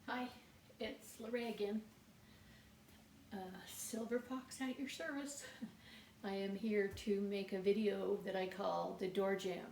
Hi, it's Lorraine again. Silver Fox at your service. I am here to make a video that I call the Door Jam.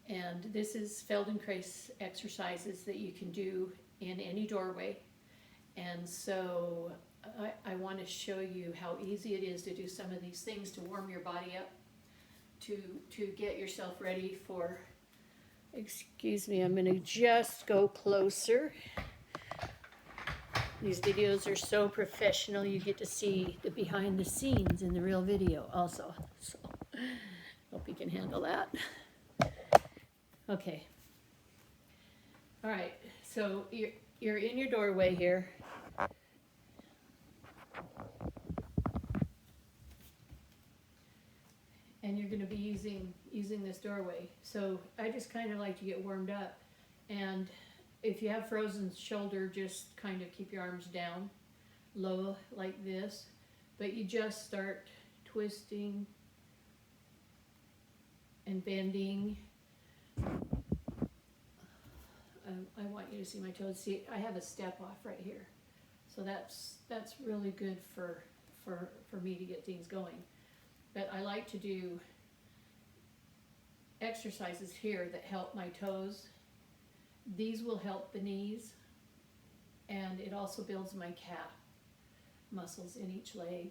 And this is Feldenkrais exercises that you can do in any doorway. And so I want to show you how easy it is to do some of these things to warm your body up, to get yourself ready for, excuse me, I'm going to just go closer. These videos are so professional, you get to see the behind the scenes in the real video also. So, hope you can handle that. Okay. All right, so you're in your doorway here. And you're going to be using this doorway. So I just kind of like to get warmed up. And if you have frozen shoulder, just kind of keep your arms down, low like this. But you just start twisting and bending. I want you to see my toes. See, I have a step off right here. So that's really good for me to get things going. But I like to do exercises here that help my toes. These will help the knees, and it also builds my calf muscles in each leg.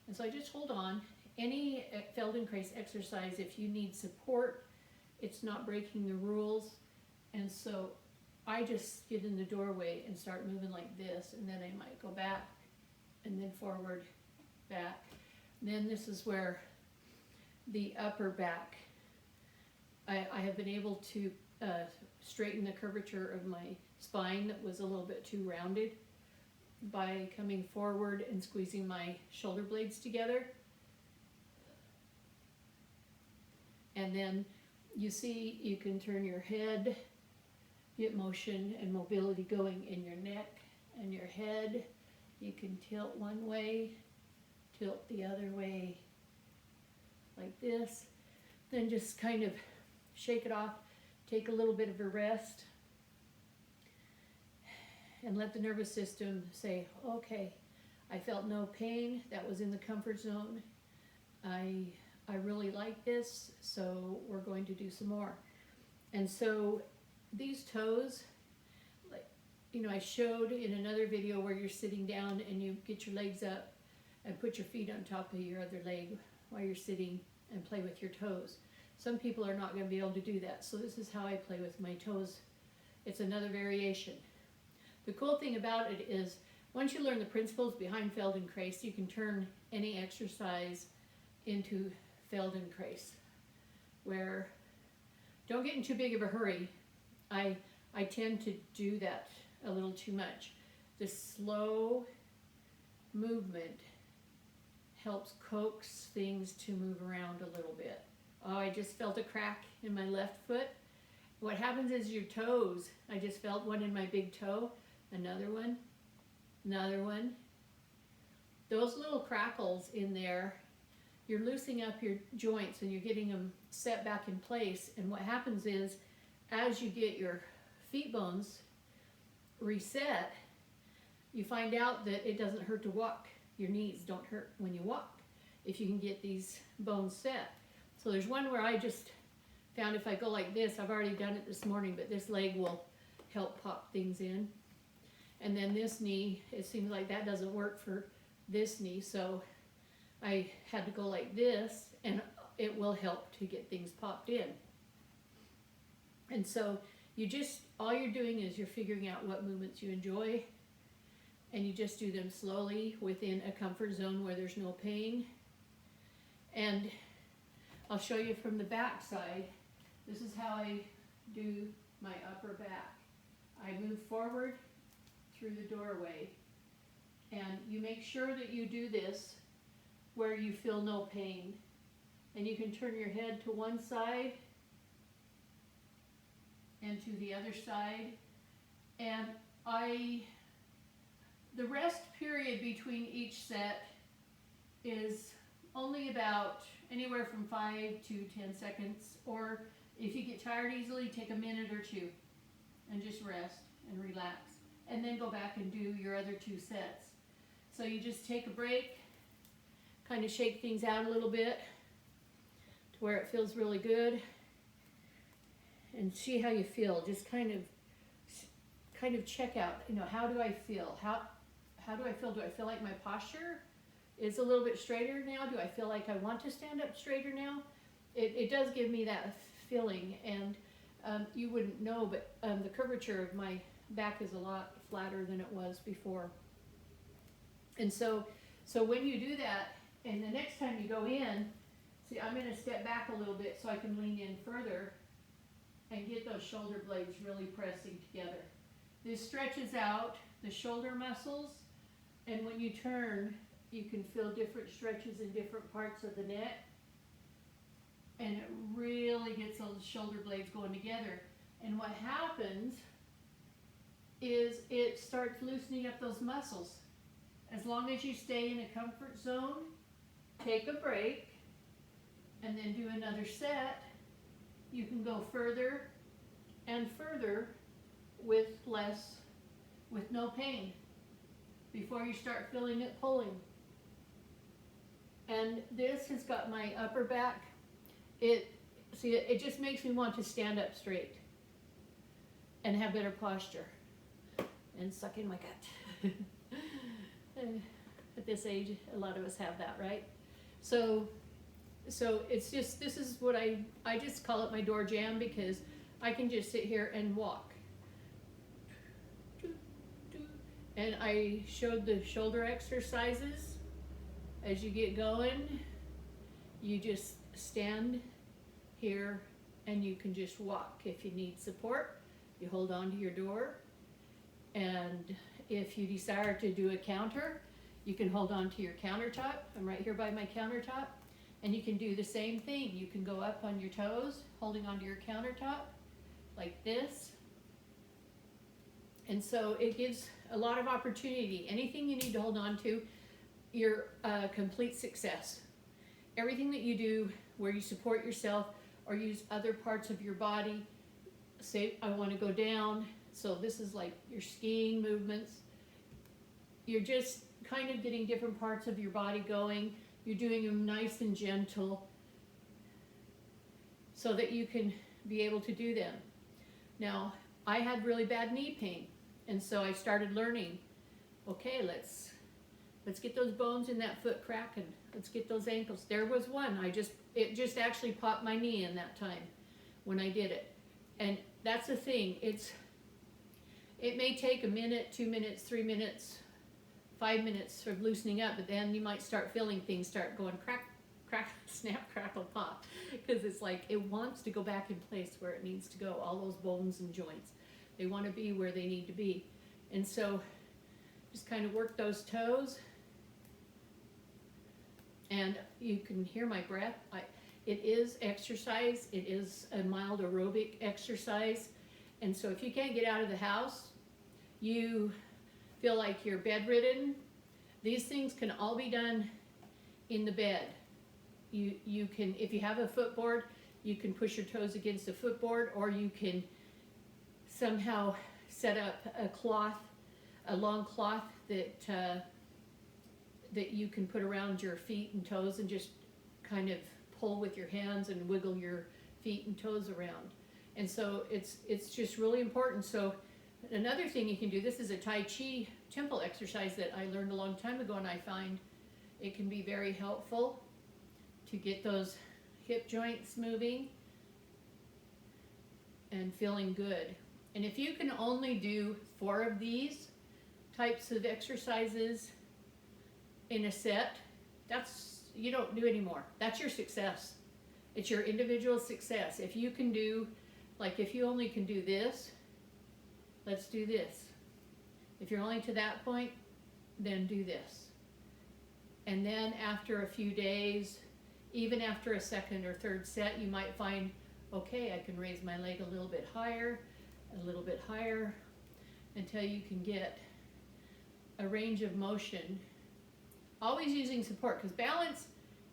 And so I just hold on. Any Feldenkrais exercise, if you need support, it's not breaking the rules. And so I just get in the doorway and start moving like this, and then I might go back and then forward, back. Then this is where the upper back, I have been able to straighten the curvature of my spine that was a little bit too rounded by coming forward and squeezing my shoulder blades together. And then you see you can turn your head, get motion and mobility going in your neck and your head. You can tilt one way, tilt the other way like this. Then just kind of shake it off, take a little bit of a rest, and let the nervous system say, okay, I felt no pain, that was in the comfort zone. I really like this, so we're going to do some more. And so these toes, like, I showed in another video where you're sitting down and you get your legs up and put your feet on top of your other leg while you're sitting and play with your toes. Some people are not going to be able to do that, so this is how I play with my toes. It's another variation. The cool thing about it is once you learn the principles behind Feldenkrais, you can turn any exercise into Feldenkrais, where don't get in too big of a hurry. I tend to do that a little too much. The slow movement helps coax things to move around a little bit. Oh, I just felt a crack in my left foot. What happens is your toes, I just felt one in my big toe, another one. Those little crackles in there, you're loosening up your joints and you're getting them set back in place. And what happens is, as you get your feet bones reset, you find out that it doesn't hurt to walk. Your knees don't hurt when you walk if you can get these bones set. So there's one where I just found if I go like this, I've already done it this morning, but this leg will help pop things in. And then this knee, it seems like that doesn't work for this knee, so I had to go like this, and it will help to get things popped in. And so all you're doing is you're figuring out what movements you enjoy, and you just do them slowly within a comfort zone where there's no pain. And I'll show you from the back side. This is how I do my upper back. I move forward through the doorway, and you make sure that you do this where you feel no pain. And you can turn your head to one side and to the other side. And the rest period between each set is only about anywhere from 5 to 10 seconds, or if you get tired easily, take a minute or two and just rest and relax. and then go back and do your other 2 sets. So you just take a break, kind of shake things out a little bit to where it feels really good, and see how you feel. Just kind of check out, how do I feel? How do I feel? Do I feel like my posture is a little bit straighter now? Do I feel like I want to stand up straighter now? It does give me that feeling, and you wouldn't know, but the curvature of my back is a lot flatter than it was before. And so when you do that, and the next time you go in, see, I'm going to step back a little bit so I can lean in further and get those shoulder blades really pressing together. This stretches out the shoulder muscles, and when you turn, you can feel different stretches in different parts of the neck, and it really gets those shoulder blades going together. And what happens is it starts loosening up those muscles. As long as you stay in a comfort zone, take a break, and then do another set, you can go further and further with no pain before you start feeling it pulling. And this has got my upper back. It just makes me want to stand up straight and have better posture and suck in my gut. At this age, a lot of us have that, right? So it's just, this is what I just call it my door jam, because I can just sit here and walk. And I showed the shoulder exercises. As you get going, you just stand here and you can just walk. If you need support, you hold on to your door. And if you desire to do a counter, you can hold on to your countertop. I'm right here by my countertop. And you can do the same thing. You can go up on your toes, holding onto your countertop, like this. And so it gives a lot of opportunity. Anything you need to hold on to, you're a complete success. Everything that you do where you support yourself or use other parts of your body, say I want to go down, so this is like your skiing movements. You're just kind of getting different parts of your body going. You're doing them nice and gentle so that you can be able to do them. Now, I had really bad knee pain, and so I started learning, okay, let's get those bones in that foot cracking. Let's get those ankles. There was one. It just actually popped my knee in that time when I did it. And that's the thing. It may take a minute, 2 minutes, 3 minutes, 5 minutes of loosening up, but then you might start feeling things start going crack, crack, snap, crackle, pop, because it's like it wants to go back in place where it needs to go. All those bones and joints, they want to be where they need to be. And so just kind of work those toes, and you can hear my breath. It is exercise. It is a mild aerobic exercise. And so if you can't get out of the house, you feel like you're bedridden, these things can all be done in the bed. You can, if you have a footboard, you can push your toes against the footboard, or you can somehow set up a cloth, a long cloth that you can put around your feet and toes and just kind of pull with your hands and wiggle your feet and toes around. And so it's just really important. So another thing you can do, this is a Tai Chi temple exercise that I learned a long time ago, and I find it can be very helpful to get those hip joints moving and feeling good. And if you can only do 4 of these types of exercises in a set, you don't do any more. That's your success. It's your individual success. If you can do, like if you only can do this, let's do this. If you're only to that point, then do this. And then after a few days, even after a second or third set, you might find, okay, I can raise my leg a little bit higher, until you can get a range of motion. Always using support, because balance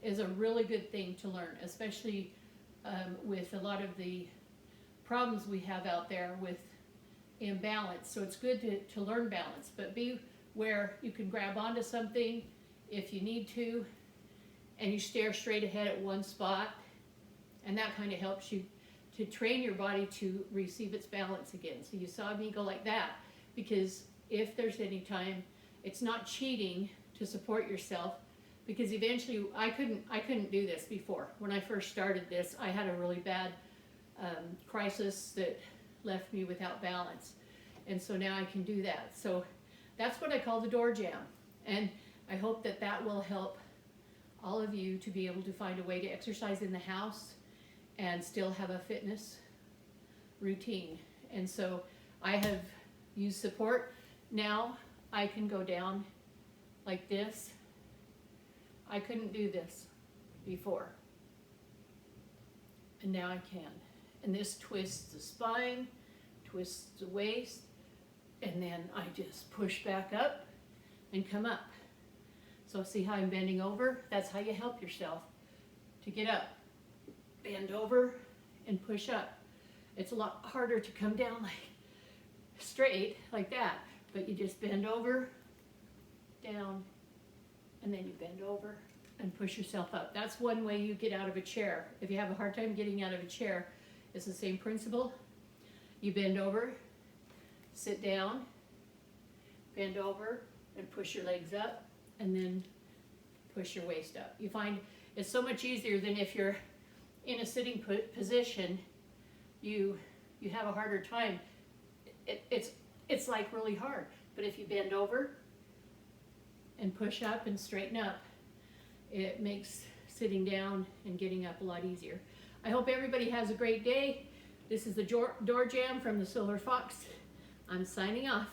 is a really good thing to learn, especially with a lot of the problems we have out there with in balance. So it's good to learn balance, but be where you can grab onto something if you need to, and you stare straight ahead at one spot, and that kind of helps you to train your body to receive its balance again. So you saw me go like that, because if there's any time, it's not cheating to support yourself, because eventually I couldn't do this before. When I first started this, I had a really bad crisis that left me without balance, and so now I can do that. So that's what I call the door jam, and I hope that that will help all of you to be able to find a way to exercise in the house and still have a fitness routine. And so I have used support. Now I can go down like this. I couldn't do this before, and now I can. And this twists the spine, twists the waist, and then I just push back up and come up. So see how I'm bending over? That's how you help yourself to get up. Bend over and push up. It's a lot harder to come down like straight like that, but you just bend over, down, and then you bend over and push yourself up. That's one way you get out of a chair. If you have a hard time getting out of a chair, it's the same principle. You bend over, sit down, bend over, and push your legs up, and then push your waist up. You find it's so much easier than if you're in a sitting position. You have a harder time. It's like really hard. But if you bend over and push up and straighten up, it makes sitting down and getting up a lot easier. I hope everybody has a great day. This is the Door Jam from the Silver Fox. I'm signing off.